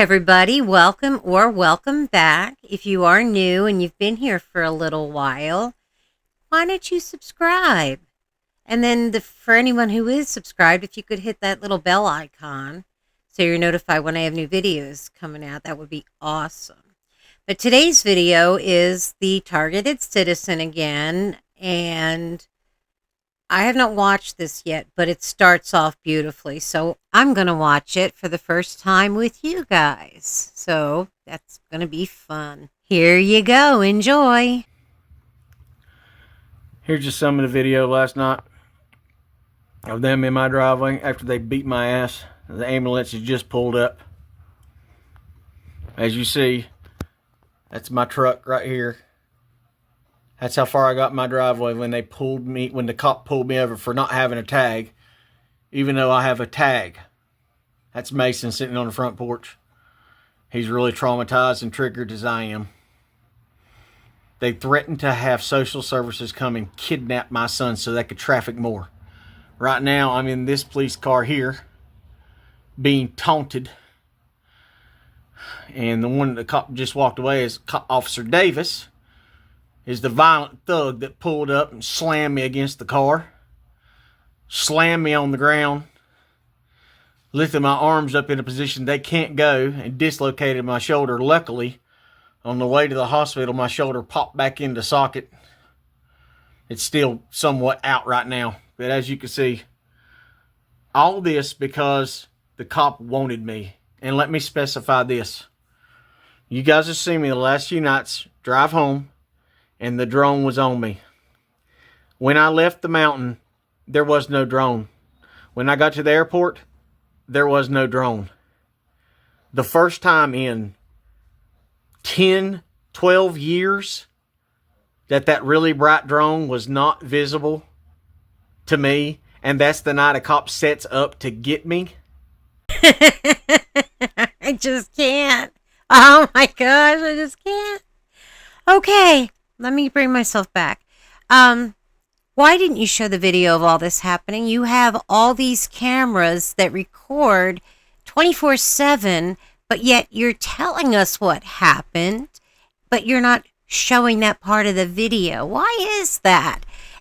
everybody, welcome or welcome back. If you are new and you've been here for a little while, why don't you subscribe? And then for anyone who is subscribed, if you could hit that little bell icon so you're notified when I have new videos coming out, that would be awesome. But today's video is the targeted citizen again, and I have not watched this yet, but it starts off beautifully. So I'm going to watch it for the first time with you guys. So that's going to be fun. Here you go. Enjoy. Here's just some of the video last night of them in my driveway after they beat my ass. The ambulance has just pulled up. As you see, that's my truck right here. That's how far I got in my driveway when the cop pulled me over for not having a tag, even though I have a tag. That's Mason sitting on the front porch. He's really traumatized and triggered as I am. They threatened to have social services come and kidnap my son so they could traffic more. Right now, I'm in this police car here, being taunted. And the one the cop just walked away is Officer Davis. Is the violent thug that pulled up and slammed me against the car, slammed me on the ground, lifted my arms up in a position they can't go, and dislocated my shoulder. Luckily, on the way to the hospital, my shoulder popped back into socket. It's still somewhat out right now, but as you can see, all this because the cop wanted me. And let me specify this. You guys have seen me the last few nights drive home, and the drone was on me. When I left the mountain, there was no drone. When I got to the airport, there was no drone. The first time in 10, 12 years that really bright drone was not visible to me, and that's the night a cop sets up to get me. I just can't. Oh my gosh, I just can't. Okay. Let me bring myself back. Why didn't you show the video of all this happening? You have all these cameras that record 24/7, but yet you're telling us what happened, but you're not showing that part of the video. Why is that?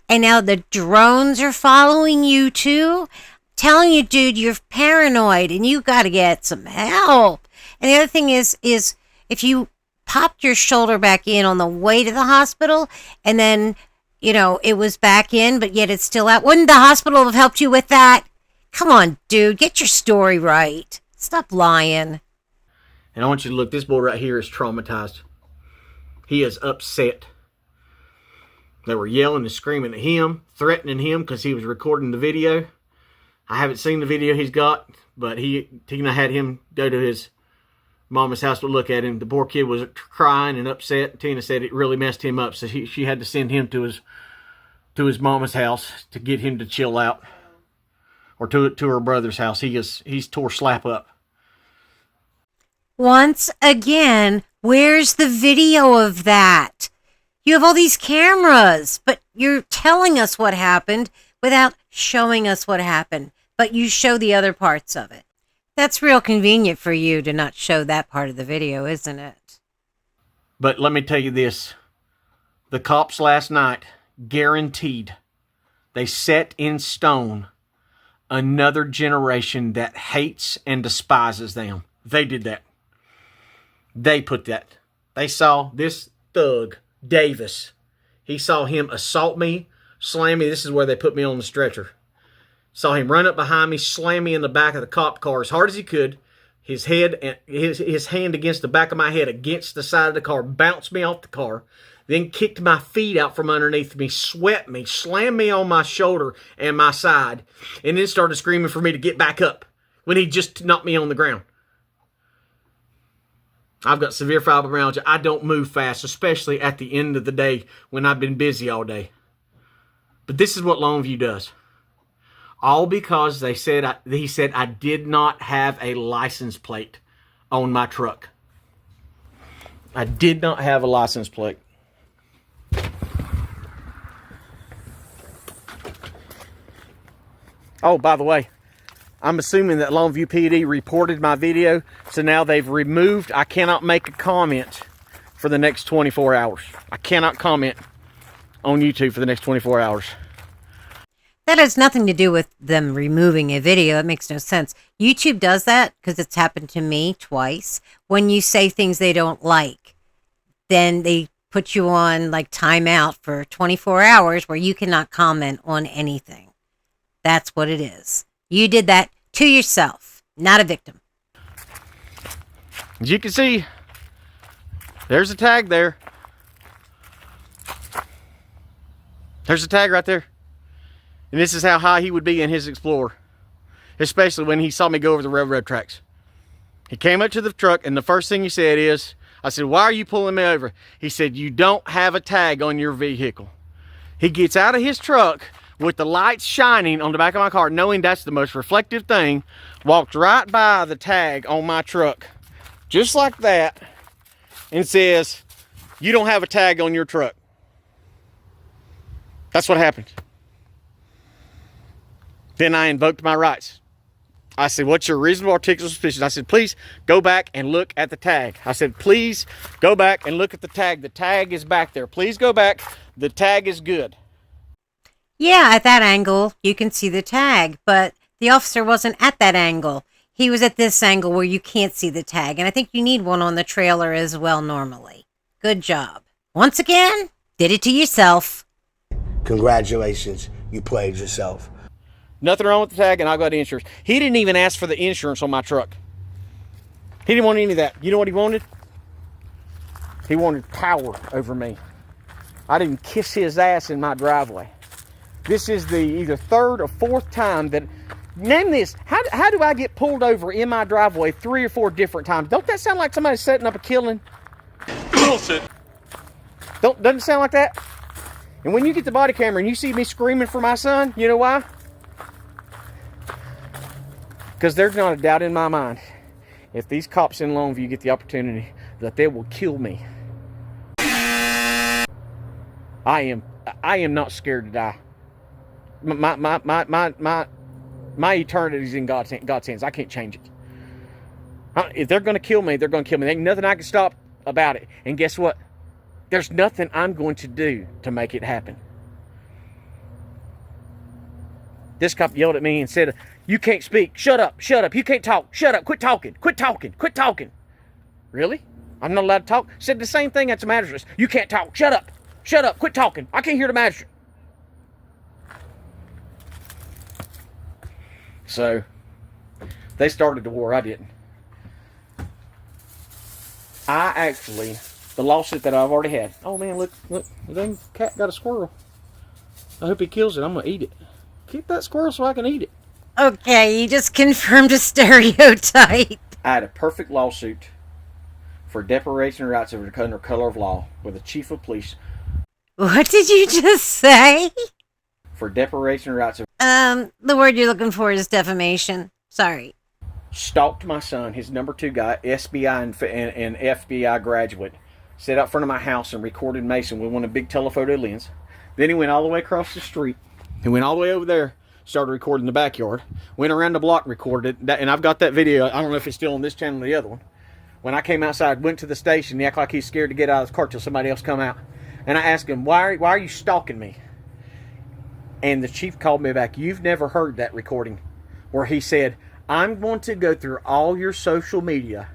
And now the drones are following you too? Telling you, dude, you're paranoid and you got to get some help. And the other thing is if you popped your shoulder back in on the way to the hospital, and then, it was back in, but yet it's still out. Wouldn't the hospital have helped you with that? Come on, dude, get your story right. Stop lying. And I want you to look, this boy right here is traumatized. He is upset. They were yelling and screaming at him, threatening him because he was recording the video. I haven't seen the video he's got, but Tina had him go to his mama's house to look at him. The poor kid was crying and upset. Tina said it really messed him up, so she had to send him to his mama's house to get him to chill out, or to her brother's house. He's tore slap up. Once again, where's the video of that? You have all these cameras, but you're telling us what happened without showing us what happened, but you show the other parts of it. That's real convenient for you to not show that part of the video, isn't it? But let me tell you this. The cops last night guaranteed, they set in stone another generation that hates and despises them. They did that. They put that. They saw this thug, Davis. He saw him assault me, slam me. This is where they put me on the stretcher. Saw him run up behind me, slam me in the back of the cop car as hard as he could. His head and his hand against the back of my head, against the side of the car, bounced me off the car. Then kicked my feet out from underneath me, swept me, slammed me on my shoulder and my side, and then started screaming for me to get back up when he just knocked me on the ground. I've got severe fibromyalgia. I don't move fast, especially at the end of the day when I've been busy all day. But this is what Longview does. All because he said I did not have a license plate on my truck. I did not have a license plate. Oh, by the way, I'm assuming that Longview PD reported my video, so now they've removed. I cannot make a comment for the next 24 hours. I cannot comment on YouTube for the next 24 hours. That has nothing to do with them removing a video. That makes no sense. YouTube does that because it's happened to me twice. When you say things they don't like, then they put you on like timeout for 24 hours where you cannot comment on anything. That's what it is. You did that to yourself, not a victim. As you can see, there's a tag there. There's a tag right there. And this is how high he would be in his Explorer, especially when he saw me go over the railroad tracks. He came up to the truck, and the first thing he said is, I said, "Why are you pulling me over?" He said, "You don't have a tag on your vehicle." He gets out of his truck with the lights shining on the back of my car, knowing that's the most reflective thing, walked right by the tag on my truck, just like that, and says, "You don't have a tag on your truck." That's what happened. Then I invoked my rights. I said, "What's your reasonable articulable suspicion?" I said, "Please go back and look at the tag." I said, "Please go back and look at the tag. The tag is back there. Please go back. The tag is good." Yeah, at that angle, you can see the tag, but the officer wasn't at that angle. He was at this angle where you can't see the tag, and I think you need one on the trailer as well normally. Good job. Once again, did it to yourself. Congratulations, you played yourself. Nothing wrong with the tag, and I got insurance. He didn't even ask for the insurance on my truck. He didn't want any of that. You know what he wanted? He wanted power over me. I didn't kiss his ass in my driveway. This is the either third or fourth time that... Name this. How do I get pulled over in my driveway 3 or 4 different times? Don't that sound like somebody setting up a killing? Bullshit. Doesn't it sound like that? And when you get the body camera and you see me screaming for my son, you know why? Because there's not a doubt in my mind, if these cops in Longview get the opportunity, that they will kill me. I am not scared to die. My eternity's in God's hands. I can't change it. If they're going to kill me, they're going to kill me. There ain't nothing I can stop about it. And guess what? There's nothing I'm going to do to make it happen. This cop yelled at me and said, "You can't speak. Shut up. Shut up. You can't talk. Shut up. Quit talking. Quit talking. Quit talking." Really? I'm not allowed to talk? Said the same thing at the magistrate's. "You can't talk. Shut up. Shut up. Quit talking. I can't hear the magistrate." So, they started the war. I didn't. The lawsuit that I've already had. Oh man, look. The dang cat got a squirrel. I hope he kills it. I'm going to eat it. Keep that squirrel so I can eat it. Okay, you just confirmed a stereotype. I had a perfect lawsuit for deprivation of rights under color of law with the chief of police. What did you just say? For deprivation of rights of... The word you're looking for is defamation. Sorry. Stalked my son, his number 2 guy, SBI and FBI graduate, sat out front of my house and recorded Mason with one of the big telephoto lens. Then he went all the way across the street. He went all the way over there, started recording the backyard, went around the block and recorded it. And I've got that video. I don't know if it's still on this channel or the other one. When I came outside, went to the station, he acted like he's scared to get out of his car till somebody else come out. And I asked him, why are you stalking me? And the chief called me back. "You've never heard that recording where he said, I'm going to go through all your social media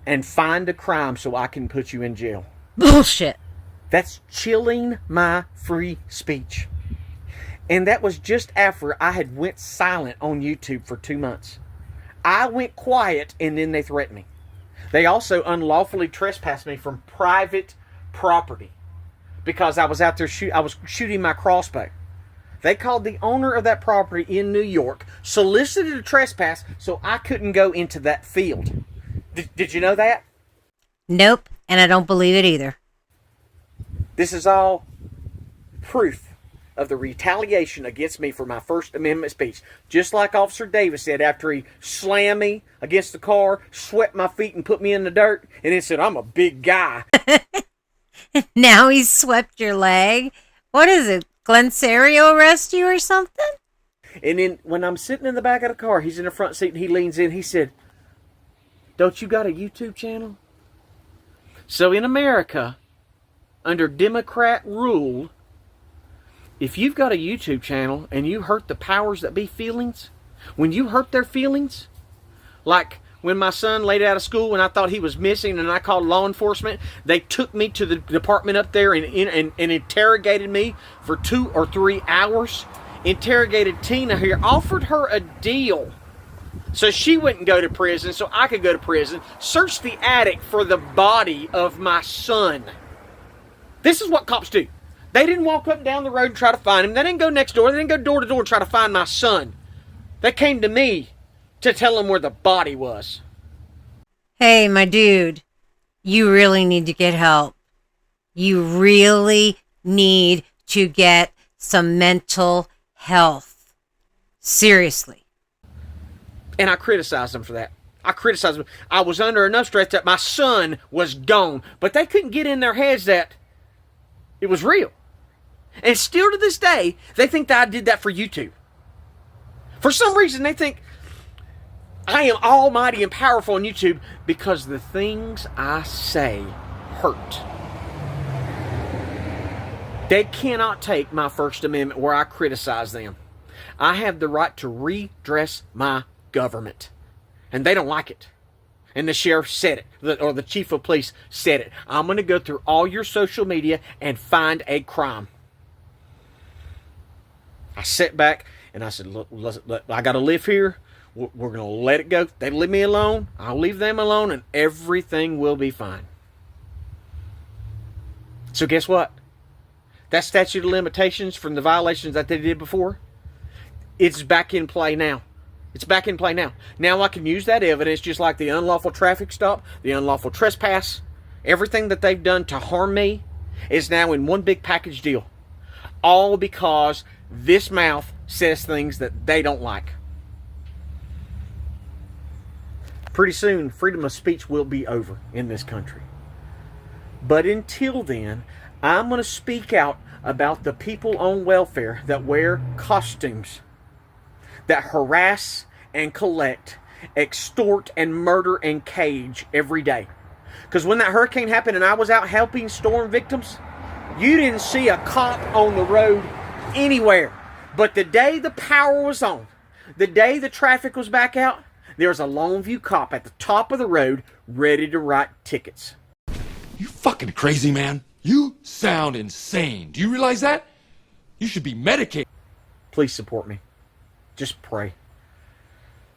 and find a crime so I can put you in jail." Bullshit. That's chilling my free speech. And that was just after I had went silent on YouTube for 2 months. I went quiet and then they threatened me. They also unlawfully trespassed me from private property because I was out there shooting my crossbow. They called the owner of that property in New York, solicited a trespass so I couldn't go into that field. Did you know that? Nope, and I don't believe it either. This is all proof of the retaliation against me for my First Amendment speech. Just like Officer Davis said after he slammed me against the car, swept my feet and put me in the dirt, and then said, "I'm a big guy." Now he's swept your leg? What is it? Glensario arrest you or something? And then when I'm sitting in the back of the car, he's in the front seat and he leans in. He said, "Don't you got a YouTube channel?" So in America, under Democrat rule, if you've got a YouTube channel and you hurt the powers that be feelings, when you hurt their feelings, like when my son laid out of school when I thought he was missing and I called law enforcement, they took me to the department up there and interrogated me for 2 or 3 hours. Interrogated Tina here, offered her a deal so she wouldn't go to prison, so I could go to prison. Searched the attic for the body of my son. This is what cops do. They didn't walk up and down the road and try to find him. They didn't go next door. They didn't go door to door and try to find my son. They came to me to tell him where the body was. Hey, my dude, you really need to get help. You really need to get some mental health. Seriously. And I criticized them for that. I criticized them. I was under enough stress that my son was gone. But they couldn't get in their heads that it was real. And still to this day, they think that I did that for YouTube. For some reason, they think I am almighty and powerful on YouTube because the things I say hurt. They cannot take my First Amendment where I criticize them. I have the right to redress my government. And they don't like it. And the sheriff said it, or the chief of police said it. I'm going to go through all your social media and find a crime. I sat back and I said, look, I got to live here. We're going to let it go. They leave me alone. I'll leave them alone and everything will be fine. So guess what? That statute of limitations from the violations that they did before, it's back in play now. It's back in play now. Now I can use that evidence just like the unlawful traffic stop, the unlawful trespass. Everything that they've done to harm me is now in one big package deal. All because this mouth says things that they don't like. Pretty soon, freedom of speech will be over in this country. But until then, I'm going to speak out about the people on welfare that wear costumes, that harass and collect, extort and murder and cage every day. Because when that hurricane happened and I was out helping storm victims, you didn't see a cop on the road anywhere. But the day the power was on, the day the traffic was back out, there's a Longview cop at the top of the road ready to write tickets. You fucking crazy, man. You sound insane. Do you realize that? You should be medicated. Please support me. Just pray.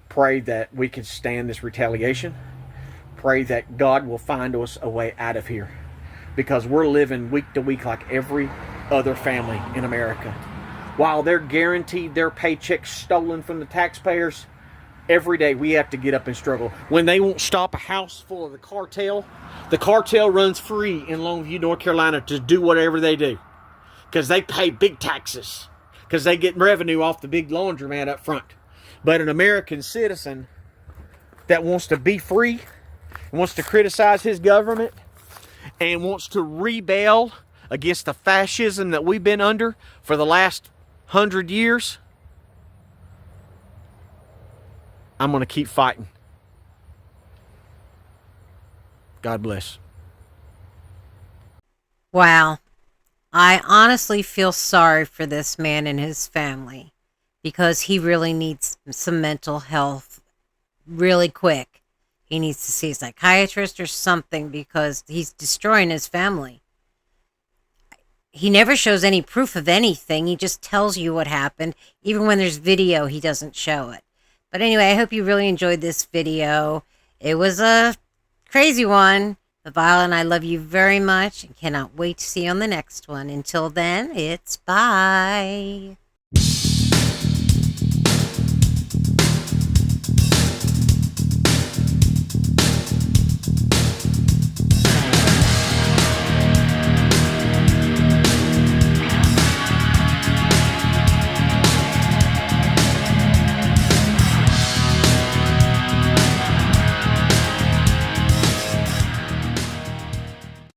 Pray that we can stand this retaliation. Pray that God will find us a way out of here. Because we're living week to week like every other family in America. While they're guaranteed their paychecks stolen from the taxpayers, every day we have to get up and struggle. When they won't stop a house full of the cartel runs free in Longview, North Carolina to do whatever they do. Because they pay big taxes. Because they get revenue off the big laundromat up front. But an American citizen that wants to be free, wants to criticize his government, and wants to rebel against the fascism that we've been under for the last 100 years, I'm going to keep fighting. God bless. Wow. I honestly feel sorry for this man and his family because he really needs some mental health really quick. He needs to see a psychiatrist or something because he's destroying his family. He never shows any proof of anything. He just tells you what happened. Even when there's video, he doesn't show it. But anyway, I hope you really enjoyed this video. It was a crazy one. But Violet and I love you very much and cannot wait to see you on the next one. Until then, it's bye.